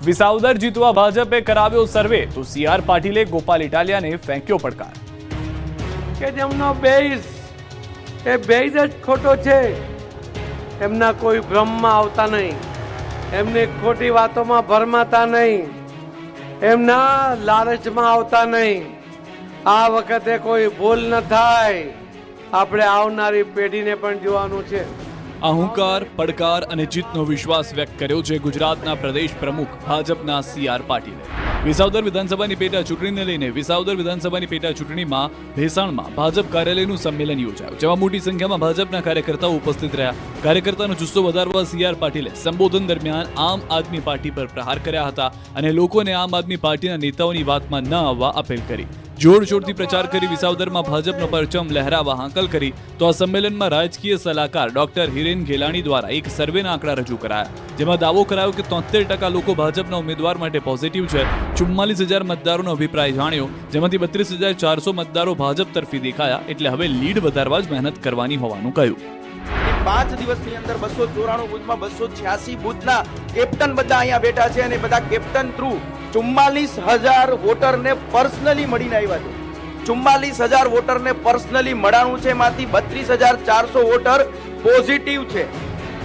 વિસાવદર જીતવા ભાજપે કરાવ્યો સર્વે તો CR પાટીલે ગોપાલ ઇટાલિયાને ફેંક્યો પડકાર કે જેમનો બેઝ એ બેઝ જ ખોટો છે, એમના કોઈ ભ્રમમાં આવતા નહીં, એમને ખોટી વાતોમાં ભરમાતા નહીં, એમના લાલચમાં આવતા નહીં। આ વખતે કોઈ ભૂલ ન થાય, આપણે આવનારી પેઢીને પણ જોવાનું છે। અહંકાર, પડકાર અને જીતનો વિશ્વાસ વ્યક્ત કર્યો છે ગુજરાતના પ્રદેશ પ્રમુખ ભાજપના CR પાટીલે। વિસાવદર વિધાનસભાની પેટા ચૂંટણીને લઈને વિસાવદર વિધાનસભાની પેટા ચૂંટણીમાં ભેસાણમાં ભાજપ કાર્યાલયનું સંમેલન યોજાયું, જેમાં મોટી સંખ્યામાં ભાજપના કાર્યકર્તાઓ ઉપસ્થિત રહ્યા। કાર્યકર્તાનો જુસ્સો વધારવા CR પાટીલે સંબોધન દરમિયાન આમ આદમી પાર્ટી પર પ્રહાર કર્યા હતા અને લોકોને આમ આદમી પાર્ટીના નેતાઓની વાતમાં ન આવવા અપીલ કરી। જોરશોરથી પ્રચાર કરી વિસાવદરમાં ભાજપનો પરચમ લહેરાવા હાંકલ કરી તો આ સંમેલનમાં રાજકીય સલાહકાર ડોક્ટર હિરેન ગેલાણી દ્વારા એક સર્વેના આંકડા રજૂ કરાયા, જેમાં દાવો કરાયો કે 73% લોકો ભાજપના ઉમેદવાર માટે પોઝિટિવ છે। 44,000 મતદારોનો અભિપ્રાય જાણ્યો, જેમાંથી 32,400 મતદારો ભાજપ તરફી દેખાયા, એટલે હવે લીડ વધારવા જ મહેનત કરવાની હોવાનું કહ્યું। 5 દિવસની અંદર 294 બૂથમાં 286 બૂથના કેપ્ટન બધા અહીંયા બેઠા છે અને બધા કેપ્ટન થ્રુ 44,000 વોટરને પર્સનલી મળીને આવ્યા છે। 44,000 વોટરને પર્સનલી મળાનું છે, એમાંથી 32,400 વોટર પોઝિટિવ છે।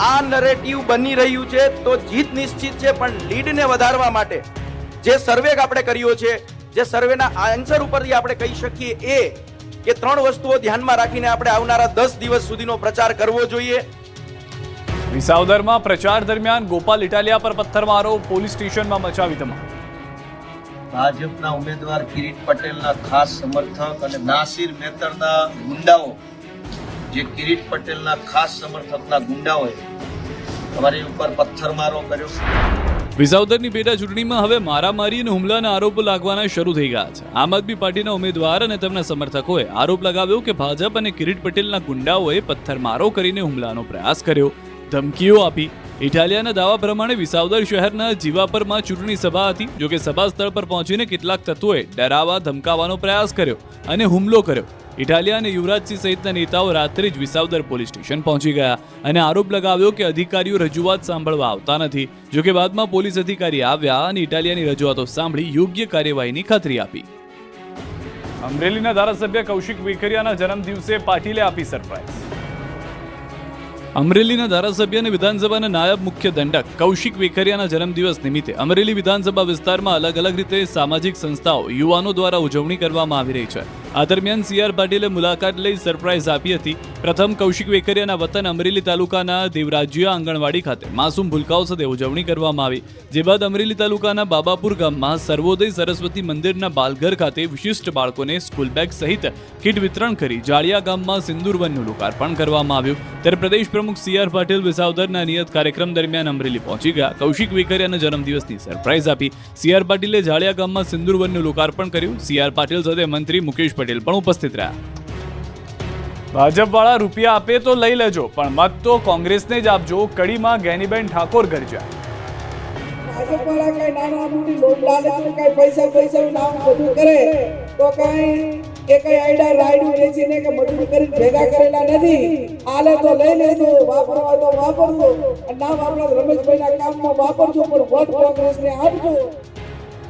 આ નરેટિવ બની રહ્યું છે તો જીત નિશ્ચિત છે, પણ લીડને વધારવા માટે જે સર્વે આપણે કર્યો છે, જે સર્વેના આન્સર ઉપરથી આપણે કહી શકીએ એ કે 3 વસ્તુઓ ધ્યાનમાં રાખીને આપણે આવનારા 10 દિવસ સુધીનો પ્રચાર કરવો જોઈએ। વિસાવદરમાં પ્રચાર દરમિયાન ગોપાલ ઇટાલિયા પર પથ્થરમારો, પોલીસ સ્ટેશનમાં મચાવી ધમાલ। ભાજપના ઉમેદવાર કિરીટ પટેલના ખાસ સમર્થક અને નાસિર મેતરના ગુંડાઓ, જે કિરીટ પટેલના ખાસ સમર્થકના ગુંડાઓએ અમારી ઉપર પથ્થરમારો કર્યો। વિસાવદરની પેટા ચૂંટણીમાં હવે મારામારી અને હુમલાના આરોપો લાગવાના શરૂ થઈ ગયા છે। આમ આદમી પાર્ટીના ઉમેદવાર અને તેમના સમર્થકોએ આરોપ લગાવ્યો કે ભાજપ અને કિરીટ પટેલના ગુંડાઓએ પથ્થરમારો કરીને હુમલાનો પ્રયાસ કર્યો, ધમકીઓ આપી। ઇટાલિયાના દાવા પ્રમાણે વિસાવદર શહેરના જીવાપરમાં ચૂંટણી સભા હતી, જોકે સભા સ્થળ પર પહોંચીને કેટલાક તત્વોએ ડરાવવા ધમકાવવાનો પ્રયાસ કર્યો અને હુમલો કર્યો। ઇટાલિયા અને યુવરાજસિંહ સહિતના નેતાઓ રાત્રે જ વિસાવદર પોલીસ સ્ટેશન પહોંચી ગયા અને આરોપ લગાવ્યો કે અધિકારીઓ રજૂઆત સાંભળવા આવતા નથી, જોકે બાદમાં પોલીસ અધિકારી આવ્યા અને ઇટાલિયાની રજૂઆતો સાંભળી યોગ્ય કાર્યવાહીની ખાતરી આપી। અમરેલીના ધારાસભ્ય કૌશિક વેકરિયાના જન્મદિવસે પાટીલે આપી સરપ્રાઈઝ। અમરેલીના ધારાસભ્ય અને વિધાનસભાના નાયબ મુખ્ય દંડક કૌશિક વેકરિયાના જન્મદિવસ નિમિત્તે અમરેલી વિધાનસભા વિસ્તારમાં અલગ અલગ રીતે સામાજિક સંસ્થાઓ, યુવાનો દ્વારા ઉજવણી કરવામાં આવી રહી છે। આ દરમિયાન CR પાટીલે મુલાકાત લઈ સરપ્રાઈઝ આપી હતી। પ્રથમ કૌશિક વેકરિયાના વતન અમરેલી તાલુકાના દેવરાજ્ય આંગણવાડી ખાતે માસૂમ ભૂલકાઓ સાથે ઉજવણી કરવામાં આવી, જે બાદ અમરેલી તાલુકાના બાબાપુર ગામમાં સર્વોદય સરસ્વતી મંદિરના બાલઘર ખાતે વિશિષ્ટ બાળકોને સ્કૂલ બેગ સહિત કીટ વિતરણ કરી જાળિયા ગામમાં સિંદૂર વનનું લોકાર્પણ કરવામાં આવ્યું। ત્યારે પ્રદેશ પ્રમુખ CR પાટીલ વિસાવદરના નિયત કાર્યક્રમ દરમિયાન અમરેલી પહોંચી ગયા, કૌશિક વેકરિયાના જન્મદિવસની સરપ્રાઈઝ આપી। CR પાટીલે જાળિયા ગામમાં સિંદૂર વનનું લોકાર્પણ કર્યું। CR પાટીલ સાથે મંત્રી મુકેશ પટેલ પણ ઉપસ્થિત રહ્યા। ભાજપવાળા રૂપિયા આપે તો લઈ લેજો, પણ મત તો કોંગ્રેસને જ આપજો, કડીમાં જ્ઞાનીબેન ઠાકોર ગરજ્યા। ભાજપવાળા કઈ નાના મોટી લોભ લાલચ કઈ પૈસા નામ બધું કરે તો કઈ આઈડા રાઈડું વેચીને કે મજૂરી કરીને ભેગા કરેલા નથી। આલે તો લઈ લેજો, વાપરવા તો વાપરજો, ના વાપરવા રમેશભાઈના કામમાં વાપરજો, પણ વોટ કોંગ્રેસને આપજો।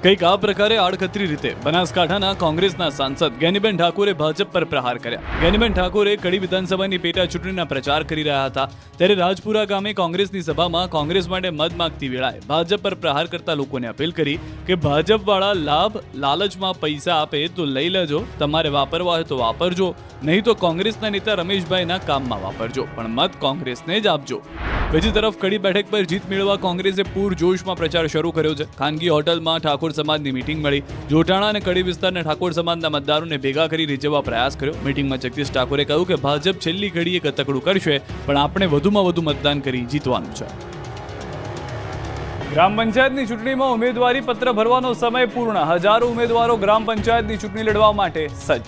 કંઈક આ પ્રકારે આડકતરી રીતે બનાસકાંઠાના કોંગ્રેસના સાંસદ જ્ઞાનીબેન ઠાકોરે ભાજપ પર પ્રહાર કર્યા। જ્ઞાનીબેન ઠાકોરે કડી વિધાનસભાની પેટા ચૂંટણીના પ્રચાર કરી રહ્યા હતા, ત્યારે રાજપુરા ગામે કોંગ્રેસની સભામાં કોંગ્રેસ માટે મત માંગતી વેળાએ ભાજપ પર પ્રહાર કરતા લોકોને અપીલ કરી કે ભાજપવાળા લાભ લાલચમાં પૈસા આપે તો લઈ લેજો, તમારે વાપરવા હોય તો વાપરજો, નહીં તો કોંગ્રેસના નેતા રમેશભાઈના કામમાં વાપરજો, પણ મત કોંગ્રેસને જ આપજો। બીજી તરફ કડી બેઠક પર જીત મેળવવા કોંગ્રેસે પૂરજોશમાં પ્રચાર શરૂ કર્યો છે। ખાનગી હોટલમાં ઠાકોર સમાજની મીટિંગ મળી, જોટાણા અને કડી વિસ્તારના ઠાકોર સમાજના મતદારોને ભેગા કરી રીઝવવા પ્રયાસ કર્યો। મીટિંગમાં જગદીશ ઠાકોરે કહ્યું કે ભાજપ છેલ્લી ઘડીએ કતકડું કરશે, પણ આપણે વધુમાં વધુ મતદાન કરી જીતવાનું છે। ગ્રામ પંચાયતની ચૂંટણીમાં ઉમેદવારી પત્ર ભરવાનો સમય પૂર્ણ, હજારો ઉમેદવારો ગ્રામ પંચાયતની ચૂંટણી લડવા માટે સજ્જ।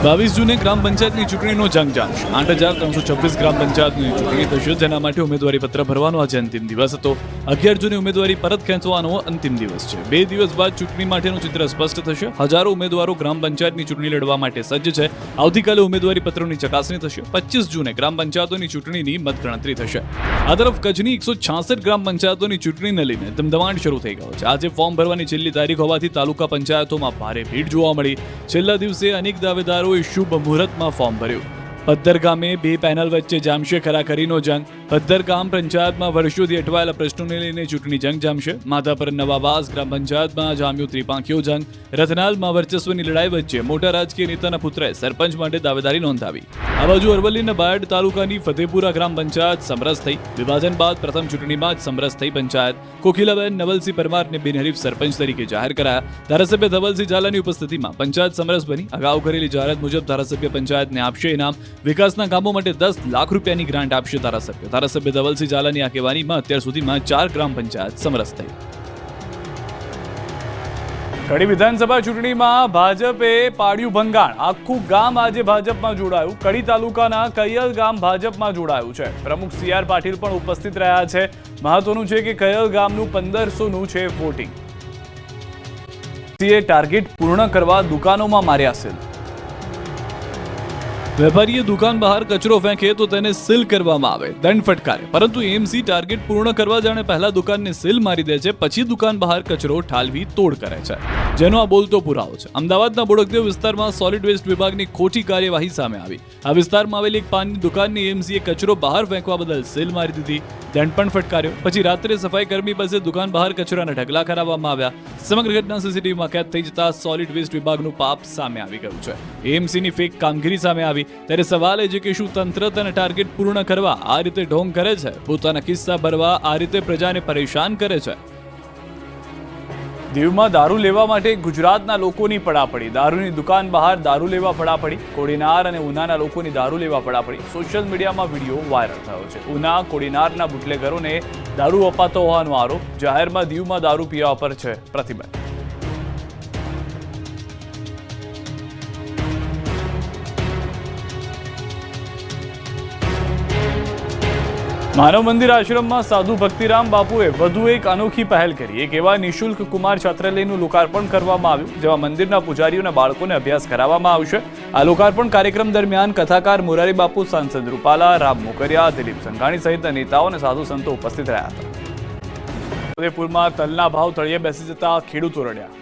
22 જૂને ગ્રામ પંચાયતની ચૂંટણીનો જંગ જામશે. 8,326 ગ્રામ પંચાયતની ચૂંટણી થશે, જેના માટે ઉમેદવારી પત્ર ભરવાનો આજે અંતિમ દિવસ હતો. 11 જૂને ઉમેદવારી પરત ખેંચવાનો અંતિમ દિવસ છે. 2 દિવસ બાદ ચૂંટણી માટેનું ચિત્ર સ્પષ્ટ થશે. હજારો ઉમેદવારો ગ્રામ પંચાયતની ચૂંટણી લડવા માટે સજ્જ છે. આવતીકાલે ઉમેદવારી પત્રોની ચકાસણી થશે. 25 જૂને ગ્રામ પંચાયતોની ચૂંટણીની મતગણતરી થશે. આ તરફ કચ્છની 166 ગ્રામ પંચાયતોની ચૂંટણીને લઈને ધમધમાટ શરૂ થઈ ગયો છે. આજે ફોર્મ ભરવાની છેલ્લી તારીખ હોવાથી તાલુકા પંચાયતોમાં ભારે ભીડ જોવા મળી. છેલ્લા દિવસે અનેક દાવેદારોએ શુભ મુહૂર્તમાં ફોર્મ ભર્યું. પદ્ધર ગામે 2 પેનલ વચ્ચે જામશે ખરાખરીનો જંગ. પદ્ધર ગામ પંચાયતમાં વર્ષોથી અટવાયેલા પ્રશ્નોને લઈને ચૂંટણી જંગ જામશે. માધાપર નવાબાસ ગ્રામ પંચાયતમાં જામ્યો ત્રિપાંખીયો જંગ. રતનાલમાં વર્ચસ્વની લડાઈ વચ્ચે મોટા રાજકીય નેતાના પુત્રએ સરપંચ માટે દાવેદારી નોંધાવી. આ બાજુ અરવલ્લીના બાયડ તાલુકાની ફતેપુરા ગ્રામ પંચાયત સમરસ થઈ. વિભાજન બાદ પ્રથમ ચૂંટણીમાં જ સમરસ થઈ પંચાયત. કોકિલાબેન નવલસિંહ પરમારને બિનહરીફ સરપંચ તરીકે જાહેર કરાયા. ધારાસભ્ય ધવલસિંહ ઝાલાની ઉપસ્થિતિમાં પંચાયત સમરસ બની. અગાઉ કરેલી જાહેરાત મુજબ ધારાસભ્ય પંચાયતને આપશે ઇનામ. વિકાસના કામો માટે 10 લાખ રૂપિયાની ગ્રાન્ટ આપશે ધારાસભ્ય. ધારાસભ્ય ધવલસિંહ ઝાલાની આગેવાનીમાં અત્યાર સુધીમાં 4 ગ્રામ પંચાયત સમરસ થઈ. કડી વિધાનસભા ચૂંટણીમાં ભાજપે પાડ્યું ભંગાણ. આખું ગામ આજે ભાજપમાં જોડાયું. કડી તાલુકાના કૈયલ ગામ ભાજપમાં જોડાયું છે. પ્રમુખ CR પાટીલ પણ ઉપસ્થિત રહ્યા છે. મહત્વનું છે કે કૈયલ ગામનું 1500નું છે વોટિંગ. ટાર્ગેટ પૂર્ણ કરવા દુકાનોમાં માર્યા સીલ. વેપારીએ દુકાન બહાર કચરો ફેંકે તો તેને સીલ કરવામાં આવે, દંડ ફટકારે. પરંતુ એમસી ટાર્ગેટ પૂર્ણ કરવા જાણે પહેલા દુકાનને સીલ મારી દે છે, પછી દુકાન બહાર કચરો ઠાલવી તોડ કરે છે, જેનો આ બોલતો પુરાવો છે. અમદાવાદના બોડકદેવ વિસ્તારમાં સોલિડ વેસ્ટ વિભાગની ખોટી કાર્યવાહી સામે આવી. આ વિસ્તારમાં આવેલી એક પાનની દુકાનની એમસીએ કચરો બહાર ફેંકવા બદલ સીલ મારી દીધી, દંડ પણ ફટકાર્યો. પછી રાત્રે સફાઈ કર્મી પાસે દુકાન બહાર કચરાના ઢગલા કરાવવામાં આવ્યા. સમગ્ર ઘટના સીસીટીવીમાં કેદ થઈ જતા સોલિડ વેસ્ટ વિભાગનું પાપ સામે આવી ગયું છે. એમસીની ફેક કામગીરી સામે આવી. ત્યારે સવાલ એ છે કે શું તંત્ર તેના ટાર્ગેટ પૂર્ણ કરવા આ રીતે ઢોંગ કરે છે? પોતાના કિસ્સા ભરવા આ રીતે પ્રજાને પરેશાન કરે છે? દીવમાં દારૂ લેવા માટે ગુજરાતના લોકોની પડાપડી. દારૂની દુકાન બહાર દારૂ લેવા પડાપડી. કોડીનાર અને ઉનાના લોકોની દારૂ લેવા પડાપડી. સોશિયલ મીડિયામાં વિડીયો વાયરલ થયો છે. ઉના કોડીનારના બુટલેગરોને દારૂ અપાતો હોવાનો આરોપ. જાહેરમાં દીવમાં દારૂ પીવા પર છે પ્રતિબંધ. માનવ મંદિર આશ્રમમાં સાધુ ભક્તિરામ બાપુએ વધુ એક અનોખી પહેલ કરી. એક એવા નિઃશુલ્ક કુમાર છાત્રાલયનું લોકાર્પણ કરવામાં આવ્યું, જેમાં મંદિરના પૂજારીઓના બાળકોને અભ્યાસ કરાવવામાં આવશે. આ લોકાર્પણ કાર્યક્રમ દરમિયાન કથાકાર મોરારી બાપુ, સાંસદ રૂપાલા, રામ મોકરિયા, દિલીપ સંઘાણી સહિતના નેતાઓ અને સાધુ સંતો ઉપસ્થિત રહ્યા હતા. ઉદયપુરમાં તલના ભાવ તળિયે બેસી જતા ખેડૂતો રડ્યા.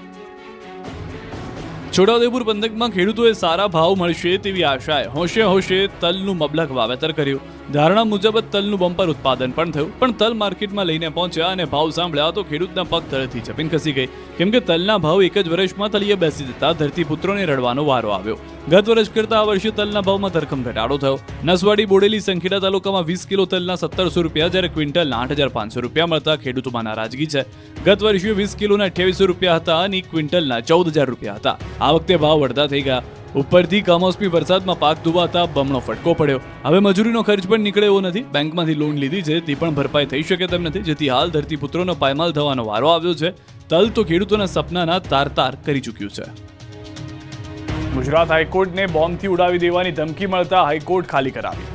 છોટાઉદેપુર પંથકમાં ખેડૂતોએ સારા ભાવ મળશે તેવી આશાએ હોશે હોશે તલનું મબલક વાવેતર કર્યું. ધારણા મુજબ તલનું બમ્પર ઉત્પાદન પણ થયું, પણ તલ માર્કેટમાં લઈને પહોંચ્યા અને ભાવ સાંભળ્યા તો ખેડૂતના પગ તળેથી જમીન ખસી ગઈ. કેમ કે તલના ભાવ એક જ વર્ષમાં તળિયે બેસી જતા ધરતીપુત્રોને રડવાનો વારો આવ્યો. ગત વર્ષ કરતા આ વર્ષે તલના ભાવમાં ધરખમ ઘટાડો થયો. નસવાડી, બોડેલી, સંખેડા તાલુકામાં 20 કિલો તલના 1700 રૂપિયા, જ્યારે ક્વિન્ટલના 8500 રૂપિયા મળતા ખેડૂતોમાં નારાજગી છે. ગત વર્ષે 20 કિલોના 2800 રૂપિયા હતા અને ક્વિન્ટલના 14000 રૂપિયા હતા. આ વખતે ભાવ વળતા થઈ ગયા. ઉપરથી કમોસમી વરસાદમાં પાક ધોવાતા બમણો ફટકો પડ્યો. હવે મજૂરીનો ખર્ચ પણ નીકળે એવો નથી. બેંકમાંથી લોન લીધી છે તે પણ ભરપાઈ થઈ શકે તેમ નથી, જેથી હાલ ધરતીપુત્રોનો પાયમાલ થવાનો વારો આવ્યો છે. તલ તો ખેડૂતોના સપનાના તાર કરી ચૂક્યું છે. ગુજરાત હાઈકોર્ટને બોમ્બથી ઉડાવી દેવાની ધમકી મળતા હાઈકોર્ટ ખાલી કરાવી.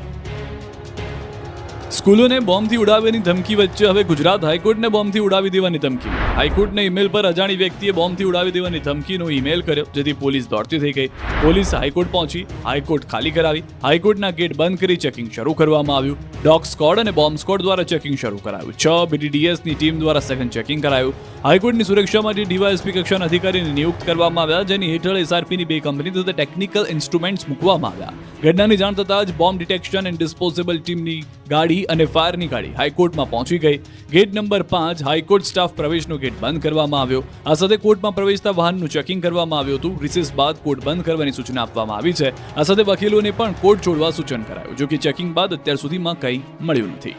સ્કૂલોને બોમ્બથી ઉડાવવાની ધમકી વચ્ચે હવે ગુજરાત હાઈકોર્ટને બોમ્બથી ઉડાવી દેવાની ધમકી. હાઈકોર્ટના ઈમેલ પર અજાણી વ્યક્તિએ બોમ્બથી ઉડાવી દેવાની ધમકીનો ઈમેલ કર્યો, જેથી પોલીસ દોડતી થઈ ગઈ. પોલીસ હાઈકોર્ટ પહોંચી, હાઈકોર્ટ ખાલી કરાવી. હાઈકોર્ટના ગેટ બંધ કરી ચેકિંગ શરૂ કરવામાં આવ્યું. ડોગ સ્કોડ અને બોમ્બ સ્કોડ દ્વારા ચેકિંગ શરૂ કરાયું. 6 BDDSની ટીમ દ્વારા સઘન ચેકિંગ કરાયું. હાઈકોર્ટની સુરક્ષા માટે ડીવાયએસપી કક્ષાના અધિકારીને નિયુક્ત કરવામાં આવ્યા, જેની હેઠળ SRPની 2 કંપની તથા ટેકનિકલ ઇન્સ્ટ્રુમેન્ટ્સ મૂકવામાં આવ્યા. ઘટનાની જાણ થતાં જ બોમ્બ ડિટેક્શન એન્ડ ડિસ્પોઝેબલ ટીમની ગાડી અને ફાયરની ગાડી હાઈકોર્ટમાં પહોંચી ગઈ. ગેટ નંબર 5 હાઈકોર્ટ સ્ટાફ પ્રવેશનો ગેટ બંધ કરવામાં આવ્યો. આ સાથે કોર્ટમાં પ્રવેશતા વાહનનું ચેકિંગ કરવામાં આવ્યું હતું. રિસેસ બાદ કોર્ટ બંધ કરવાની સૂચના આપવામાં આવી છે. આ સાથે વકીલોને પણ કોર્ટ છોડવા સૂચન કરાયું. જો કે ચેકિંગ બાદ અત્યાર સુધીમાં કંઈ મળ્યું નથી.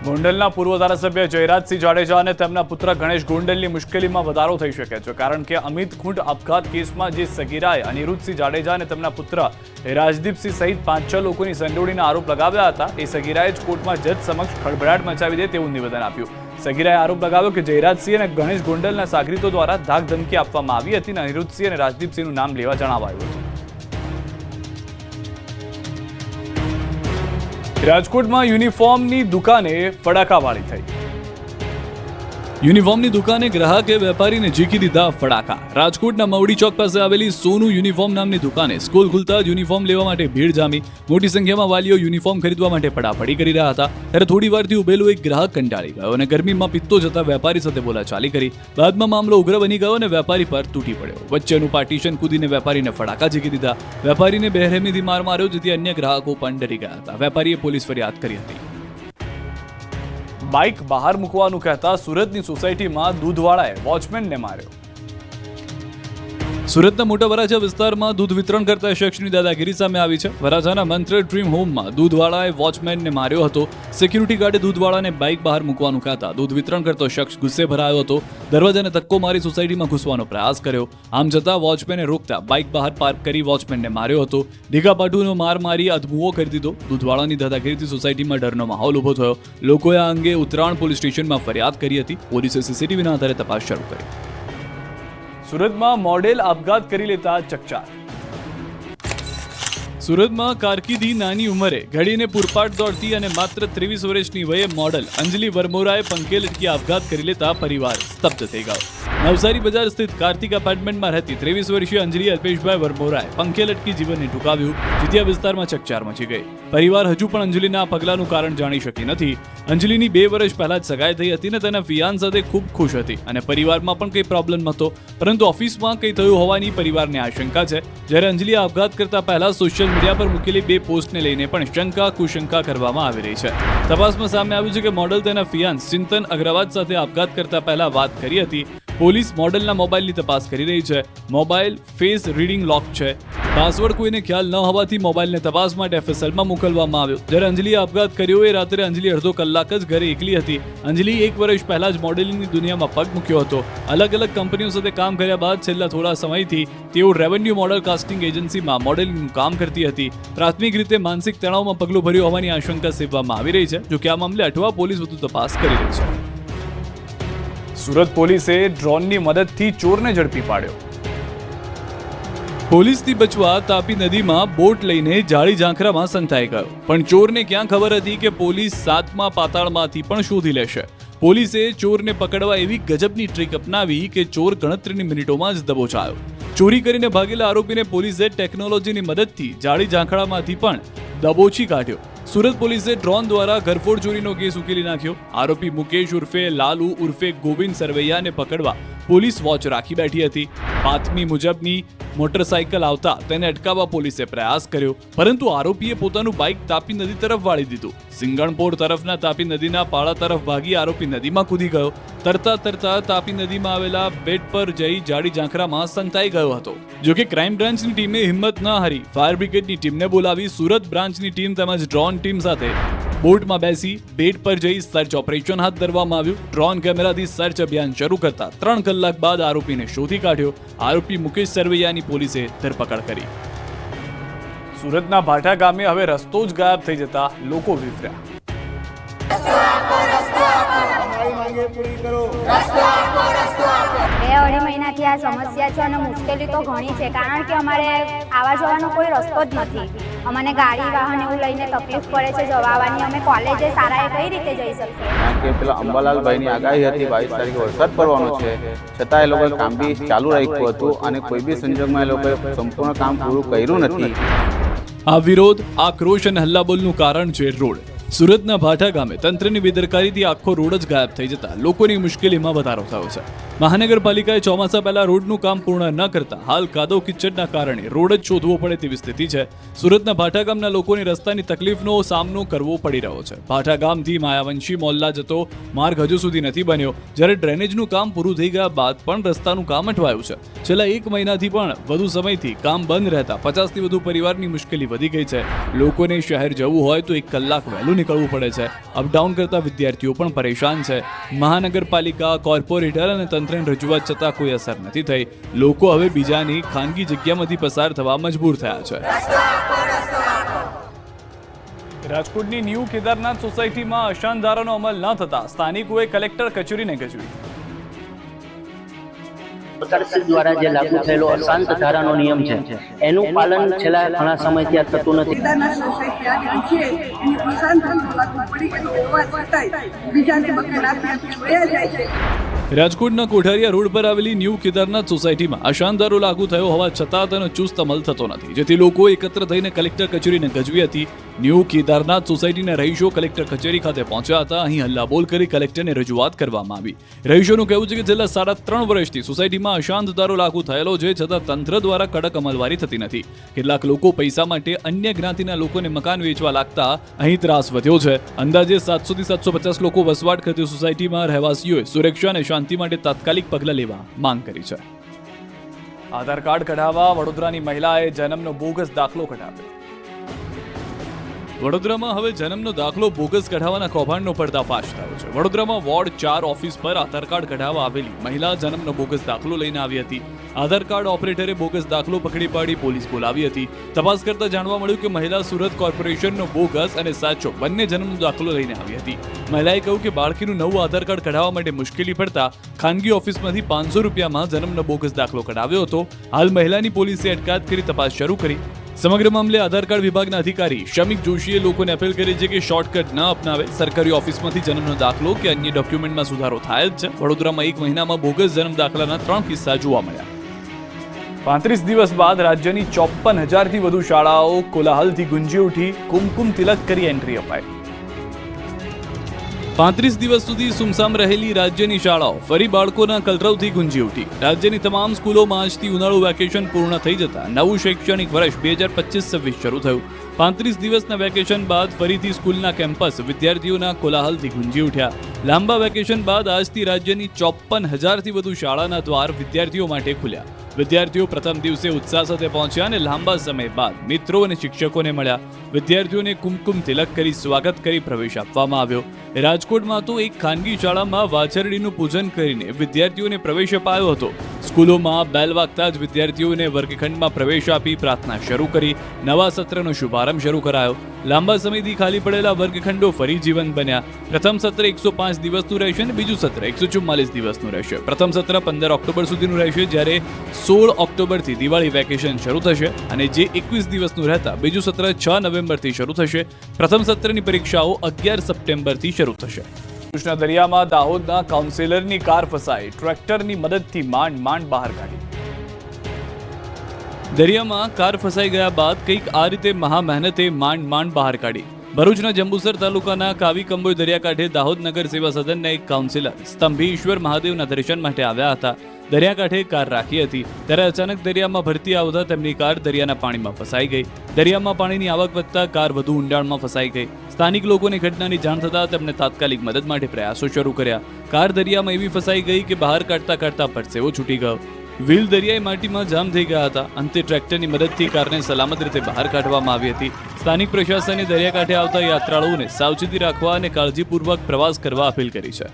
ગોંડલના પૂર્વ ધારાસભ્ય જયરાજસિંહ જાડેજા અને તેમના પુત્ર ગણેશ ગોંડલની મુશ્કેલીમાં વધારો થઈ શકે છે, કારણ કે અમિત ખૂંટ આપઘાત કેસમાં જે સગીરાએ અનિરુદ્ધસિંહ જાડેજા અને તેમના પુત્ર રાજદીપસિંહ સહિત 5-6 લોકોની સંડોવણીના આરોપ લગાવ્યા હતા. એ સગીરાએ જ કોર્ટમાં જજ સમક્ષ ખળભળાટ મચાવી દે તેવું નિવેદન આપ્યું. સગીરાએ આરોપ લગાવ્યો કે જયરાજસિંહ અને ગણેશ ગોંડલના સાગરીતો દ્વારા ધાક ધમકી આપવામાં આવી હતી અને અનિરુદ્ધસિંહ અને રાજદીપસિંહનું નામ લેવા જણાવાયું હતું. રાજકોટમાં યુનિફોર્મની દુકાને ફડાકાવાળી થઈ. યુનિફોર્મની દુકાને ગ્રાહકે વેપારીને ઝીકી દીધા ફડાકા. રાજકોટના મવડી ચોક પાસે આવેલી સોનું યુનિફોર્મ નામની દુકાને સ્કૂલ ખુલતા જ યુનિફોર્મ લેવા માટે ભીડ જામી. મોટી સંખ્યામાં વાલીઓ યુનિફોર્મ ખરીદવા માટે પડાપડી કરી રહ્યા હતા. ત્યારે થોડી વારથી ઉભેલો એક ગ્રાહક કંટાળી ગયો અને ગરમીમાં પિત્તો જતા વેપારી સાથે બોલાચાલી કરી. બાદમાં મામલો ઉગ્ર બની ગયો અને વેપારી પર તૂટી પડ્યો. વચ્ચેનું પાર્ટીશન કૂદીને વેપારીને ફડાકા ઝીકી દીધા. વેપારીને બેરહેમીથી માર માર્યો, જેથી અન્ય ગ્રાહકો પણ ડરી ગયા હતા. વેપારીએ પોલીસ ફરિયાદ કરી હતી. બાઇક બહાર મૂકવાનું કહેતા સુરતની સોસાયટીમાં દૂધવાળાએ વોચમેનને માર્યો. સુરતના મોટા વરાછા વિસ્તારમાં દૂધ વિતરણ કરતા શખ્સની દાદાગીરી સામે આવી છે. વરાછાના મંત્ર ડ્રીમ હોમમાં દૂધવાળાએ વોચમેનને માર્યો હતો. સિક્યુરિટી ગાર્ડે દૂધવાળાને બાઇક બહાર મૂકવાનું કહેતા દૂધ વિતરણ કરતો શખ્સ ગુસ્સે ભરાયો હતો. દરવાજાને ધક્કો મારી સોસાયટીમાં ઘૂસવાનો પ્રયાસ કર્યો. આમ છતાં વોચમેને રોકતા બાઇક બહાર પાર્ક કરી વોચમેનને માર્યો હતો. ઢીગાપાટુનો માર મારી અધમુઓ કરી દીધો. દૂધવાળાની દાદાગીરીથી સોસાયટીમાં ડરનો માહોલ ઉભો થયો. લોકોએ આ અંગે ઉત્તરાયણ પોલીસ સ્ટેશનમાં ફરિયાદ કરી હતી. પોલીસે સીસીટીવીના આધારે તપાસ શરૂ કરી. સુરતમાં મોડેલ આપઘાત કરી લેતા ચકચાર. સુરતમાં કારકિર્દી નાની ઉંમરે ઘડીને પૂરપાટ દોડતી અને માત્ર 23 વર્ષની વયે મોડલ અંજલિ વરમોરાએ પંખે લટકી આપઘાત કરી લેતા પરિવાર સ્તબ્ધ થઈ ગયો. નવસારી બજાર સ્થિત કાર્તિક એપાર્ટમેન્ટમાં રહેતી 23 વર્ષીય અંજલિ અલ્પેશભાઈ વરમોરાએ પંખે લટકી જીવનને ટૂંકાવ્યું, જેથી આ વિસ્તારમાં ચકચાર મચી ગઈ. પરિવાર હજુ પણ અંજલિના આ પગલાનું કારણ જાણી શકી નથી. અંજલિની 2 વર્ષ પહેલા જ સગાઈ થઈ હતી અને તેના ફિયાન સાથે ખૂબ ખુશ હતી અને પરિવારમાં પણ કંઈ પ્રોબ્લેમ નહોતો, પરંતુ ઓફિસમાં કંઈ થયું હોવાની પરિવારને આશંકા છે. જ્યારે અંજલિએ આપઘાત કરતા પહેલા સોશિયલ મીડિયા પર મૂકેલી 2 પોસ્ટને લઈને પણ શંકા કુશંકા કરવામાં આવી રહી છે. તપાસમાં સામે આવ્યું છે કે મોડલ તેના ફિયાન્સ ચિંતન અગ્રવાલ સાથે આપઘાત કરતા પહેલા વાત કરી હતી. પોલીસ મોડલના મોબાઈલની તપાસ કરી રહી છે. મોબાઈલ ફેસ રીડિંગ લોક છે. પાસવર્ડ કોઈને ખ્યાલ ન હોવાથી મોબાઈલને તપાસ માટે FSLમાં મોકલવામાં આવ્યો. જ્યારે અંજલિએ આપઘાત કર્યો એ રાત્રે અંજલિ અડધો કલાક જ ઘરે એકલી હતી. અંજલિ 1 વર્ષ પહેલા જ મોડેલિંગની દુનિયામાં પગ મૂક્યો હતો. અલગ અલગ કંપનીઓ સાથે કામ કર્યા બાદ છેલ્લા થોડા સમયથી તેઓ રેવન્યુ મોડલ કાસ્ટિંગ એજન્સીમાં મોડેલિંગનું કામ કરતી હતી. પ્રાથમિક રીતે માનસિક તણાવમાં પગલું ભર્યું હોવાની આશંકા સેવવામાં આવી રહી છે. જોકે આ મામલે અઠવા પોલીસ વધુ તપાસ કરી રહી છે. સુરત પોલીસે ડ્રોનની મદદથી ચોરને ઝડપી પાડ્યો. પોલીસથી બચવા તાપી નદીમાં બોટ લઈને જાળી ઝાંખરામાં સંતાઈ ગયો. પણ ચોરને ક્યાં ખબર હતી કે પોલીસ 7મા પાતાળમાંથી પણ શોધી લેશે. પોલીસે ચોરને પકડવા એવી ગજબની ટ્રીક અપનાવી કે ચોર ગણતરીની મિનિટોમાં જ દબોચાયો. ચોરી કરીને ભાગેલા આરોપીને પોલીસે ટેકનોલોજીની મદદથી જાળી ઝાંખરામાંથી પણ દબોચી કાઢ્યો. સુરત પોલીસે ડ્રોન દ્વારા ઘરફોડ ચોરીનો કેસ ઉકેલી નાખ્યો. આરોપી મુકેશ ઉર્ફે લાલુ ઉર્ફે ગોવિંદ સરવૈયાને પકડવા પોલીસ વોચ રાખી બેઠી હતી. બાતમી મુજબની મોટરસાયકલ આવતા તેને અટકાવવા પોલીસે પ્રયાસ કર્યો, પરંતુ આરોપીએ પોતાનું બાઇક તાપી નદી તરફ વાળી દીધું. સિંગણપોર તરફના તાપી નદીના પાળા તરફ ભાગી આરોપી નદીમાં કૂદી ગયો. તરતા તરતા તાપી નદીમાં આવેલા બેટ પર જઈ જાડી ઝાંખરામાં સંતાઈ ગયો હતો. જોકે ક્રાઇમ બ્રાન્ચની ટીમે હિંમત ન હારી ફાયર બ્રિગેડની ટીમને બોલાવી સુરત બ્રાન્ચની ટીમ તેમજ ડ્રોન ટીમ સાથે બોટમાં બેસી બેટ પર જઈ સર્ચ ઓપરેશન હાથ ધરવામાં આવ્યું. ડ્રોન કેમેરાથી સર્ચ અભિયાન શરૂ કરતા 3 કલાક બાદ આરોપીને શોધી કાઢ્યો. આરોપી મુકેશ સરવૈયાની પોલીસે ધરપકડ કરી. સુરતના ભાઠા ગામે હવે રસ્તો જ ગાયબ થઈ જતા લોકો વિફર્યા. 2-2.5 મહિનાથી આ સમસ્યા છે અને મુશ્કેલી તો ઘણી છે, કારણ કે અમારે આવવા જવાનો કોઈ રસ્તો જ નથી. અમને ગાડી વાહન એવું લઈને તકલીફ પડે છે જવા આવવાની. અમે કોલેજે સારાએ કઈ રીતે જઈ શકીએ? કારણ કે પેલા અંબાલાલભાઈની આગાહી હતી 22 તારીખે વરસાદ પડવાનો છે, છતાં એ લોકોએ કામ બી ચાલુ રાખ્યું હતું અને કોઈ બી સંજોગમાં એ લોકોએ સંપૂર્ણ કામ પૂરું કર્યું નથી. આ વિરોધ, આક્રોશ અને હલ્લાબોલનું કારણ છે રોડ. સુરતના ભાઠા ગામે તંત્રની બેદરકારીથી આખો રોડ જ ગાયબ થઈ જતા લોકોની મુશ્કેલીમાં વધારો થયો છે. મહાનગરપાલિકાએ ચોમાસા પહેલા રોડનું કામ પૂર્ણ ન કરતા હાલ કાદવ કિચડના કારણે રોડ જ શોધવો પડે તેવી સ્થિતિ છે. સુરતના ભાઠા ગામના લોકોની રસ્તાની તકલીફનો સામનો કરવો પડી રહ્યો છે. ભાઠા ગામથી માયાવંશી મોહલ્લા જતો માર્ગ હજુ સુધી નથી બન્યો, જ્યારે ડ્રેનેજનું કામ પૂરું થઈ ગયા બાદ પણ રસ્તાનું કામ અટવાયું છે. છેલ્લા 1 મહિનાથી પણ વધુ સમયથી કામ બંધ રહેતા 50થી વધુ પરિવારની મુશ્કેલી વધી ગઈ છે. લોકોને શહેર જવું હોય તો 1 કલાક વહેલું નીકળવું પડે છે. અપડાઉન કરતા વિદ્યાર્થીઓ પણ પરેશાન છે. મહાનગરપાલિકા, કોર્પોરેટર અને તંત્રની રજૂઆત છતાં કોઈ અસર નથી થઈ. લોકો હવે બીજાની ખાનગી જગ્યામાંથી પસાર થવા મજબૂર થયા છે. રાજકોટની ન્યૂ કેદારનાથ સોસાયટીમાં અશાંત ધારાનો અમલ ન થતા સ્થાનિકોએ કલેક્ટર કચેરીને ગજવી. સરકાર દ્વારા જે લાગુ થયેલો અશાંત ધારાનો નિયમ છે એનું પાલન છેલ્લા ઘણા સમયથી આ થતું નથી. રાજકોટના કોઠારિયા રોડ પર આવેલી ન્યૂ કેદારનાથ સોસાયટીમાં અશાંત ધારો લાગુ થયો હોવા છતાં તેનો ચુસ્ત અમલ થતો નથી, જેથી લોકો એકત્ર થઈને કલેક્ટર કચેરીને ગજવી હતી. ન્યૂ કેદારનાથ સોસાયટીના રહીશો કલેક્ટર કચેરી ખાતે પહોંચ્યા હતા. અહીં હલ્લાબોલ કરી કલેક્ટરને રજૂઆત કરવામાં આવી. રહીશોનું કહેવું છે કે છેલ્લા 3.5 વર્ષથી સોસાયટીમાં અશાંત ધારો લાગુ થયેલો છે, છતાં તંત્ર દ્વારા કડક અમલવારી થતી નથી. કેટલાક લોકો પૈસા માટે અન્ય જ્ઞાતિના લોકોને મકાન વેચવા લાગતા અહીં ત્રાસ વધ્યો છે. અંદાજે 700 થી 750 લોકો વસવાટ કરતી સોસાયટીમાં રહેવાસીઓએ સુરક્ષા અને શાંતિ માટે તાત્કાલિક પગલાં લેવા માંગ કરી છે. આધાર કાર્ડ કઢાવવા વડોદરાની મહિલાએ જન્મનો બોગસ દાખલો કઢાવ્યો. વડોદરામાં હવે જન્મનો દાખલો બોગસ કઢાવવાના કૌભાંડનો પર્દાફાશ થયો છે. વડોદરામાં વોર્ડ 4 ઓફિસ પર આધાર કાર્ડ કઢાવવા આવેલી મહિલા જન્મનો બોગસ દાખલો લઈને આવી હતી. આધાર કાર્ડ ઓપરેટરે બોગસ દાખલો પકડી પાડી પોલીસ બોલાવી હતી. તપાસ કરતા જાણવા મળ્યું કે મહિલા સુરત કોર્પોરેશનનો બોગસ અને સાચો બંને જન્મનો દાખલો લઈને આવી હતી. મહિલાએ કહ્યું કે બાળકીનું નવું આધાર કાર્ડ કઢાવવા માટે મુશ્કેલી પડતા ખાનગી ઓફિસમાંથી 500 રૂપિયામાં જન્મનો બોગસ દાખલો કઢાવ્યો હતો. હાલ મહિલાની પોલીસે અટકાયત કરી તપાસ શરૂ કરી. સમગ્ર મામલે આધાર કાર્ડ વિભાગના અધિકારી શમિક જોશીએ લોકોને અપીલ કરી છે કે શોર્ટકટ ન અપનાવે. સરકારી ઓફિસમાંથી જન્મનો દાખલો કે અન્ય ડોક્યુમેન્ટમાં સુધારો થાય જ છે. વડોદરામાં 1 મહિનામાં બોગસ જન્મ દાખલાના 3 કિસ્સા જોવા મળ્યા. 35 દિવસ બાદ રાજ્યની 54,000થી વધુ શાળાઓ કોલાહલથી ગુંજી ઉઠી. કુમકુમ તિલક કરી એન્ટ્રી અપાઈ. 35 દિવસ સુધી સુમસામ રહેલી રાજ્યની શાળાઓ ફરી બાળકોના કલરવથી ગુંજી ઉઠી. રાજ્યની તમામ સ્કૂલોમાં આજથી ઉનાળુ વેકેશન પૂર્ણ થઈ જતા નવું શૈક્ષણિક વર્ષ 2025-26 શરૂ થયું. 35 દિવસના વેકેશન બાદ ફરીથી સ્કૂલના કેમ્પસ વિદ્યાર્થીઓના કોલાહલથી ગુંજી ઉઠ્યા. લાંબા વેકેશન બાદ આજથી રાજ્યની 54,000થી વધુ શાળાના દ્વાર વિદ્યાર્થીઓ માટે ખુલ્યા. વિદ્યાર્થીઓ પ્રથમ દિવસે ઉત્સાહ સાથે પહોંચ્યા અને લાંબા સમય બાદ મિત્રો અને શિક્ષકોને મળ્યા. વિદ્યાર્થીઓને કુમકુમ તિલક કરી સ્વાગત કરી પ્રવેશ આપવામાં આવ્યો. રાજકોટમાં તો એક ખાનગી શાળામાં વાછરડીનું પૂજન કરીને વિદ્યાર્થીઓને પ્રવેશ અપાયો હતો. સ્કૂલોમાં બેલ વાગતા જ વિદ્યાર્થીઓને વર્ગખંડમાં પ્રવેશ આપી પ્રાર્થના શરૂ કરી. નવા સત્રનો શુભારંભ શરૂ કરાયો. લાંબા સમયથી ખાલી પડેલા વર્ગખંડો ફરી જીવંત બન્યા. પ્રથમ સત્ર 105 દિવસનું રહેશે અને બીજું સત્ર 144 દિવસનું રહેશે. પ્રથમ સત્ર 15 ઓક્ટોબર સુધીનું રહેશે, જ્યારે 16 ઓક્ટોબરથી દિવાળી વેકેશન શરૂ થશે અને જે 21 દિવસનું રહેતા બીજું સત્ર 6 નવેમ્બરથી શરૂ થશે. પ્રથમ સત્રની પરીક્ષાઓ 11 સપ્ટેમ્બરથી શરૂ થશે. કૃષ્ણા દરિયામાં દાહોદના કાઉન્સિલરની કાર ફસાઈ. ટ્રેક્ટરની મદદથી માંડ બહાર કાઢી. દરિયામાં કાર ફસાઈ ગયા બાદ કંઈક આ રીતે મહામહેનતે માંડ બહાર કાઢી. ભરૂચના જંબુસર તાલુકાના કાવી કંબોઈ દરિયાકાંઠે દાહોદ નગર સેવા સદનના એક કાઉન્સિલર સ્તંભેશ્વર મહાદેવના દર્શન માટે આવ્યા હતા. દરિયાકાંઠે કાર રાખી હતી ત્યારે અચાનક દરિયામાં ભરતી આવતા તેમની કાર દરિયાના પાણીમાં ફસાઈ ગઈ. દરિયામાં પાણીની આવક વધતા કાર વધુ ઊંડાણમાં ફસાઈ ગઈ. સ્થાનિક લોકોને ઘટનાની જાણ થતાં તેમણે તાત્કાલિક મદદ માટે પ્રયાસો શરૂ કર્યા. કાર દરિયામાં એવી ફસાઈ ગઈ કે બહાર કાઢતા પરસેવો છૂટી ગયો. વ્હીલ દરિયાઈ માટીમાં જામ થઈ ગયા હતા. અંતે ટ્રેક્ટરની મદદથી કારને સલામત રીતે બહાર કાઢવામાં આવી હતી. સ્થાનિક પ્રશાસને દરિયાકાંઠે આવતા યાત્રાળુઓને સાવચેતી રાખવા અને કાળજીપૂર્વક પ્રવાસ કરવા અપીલ કરી છે.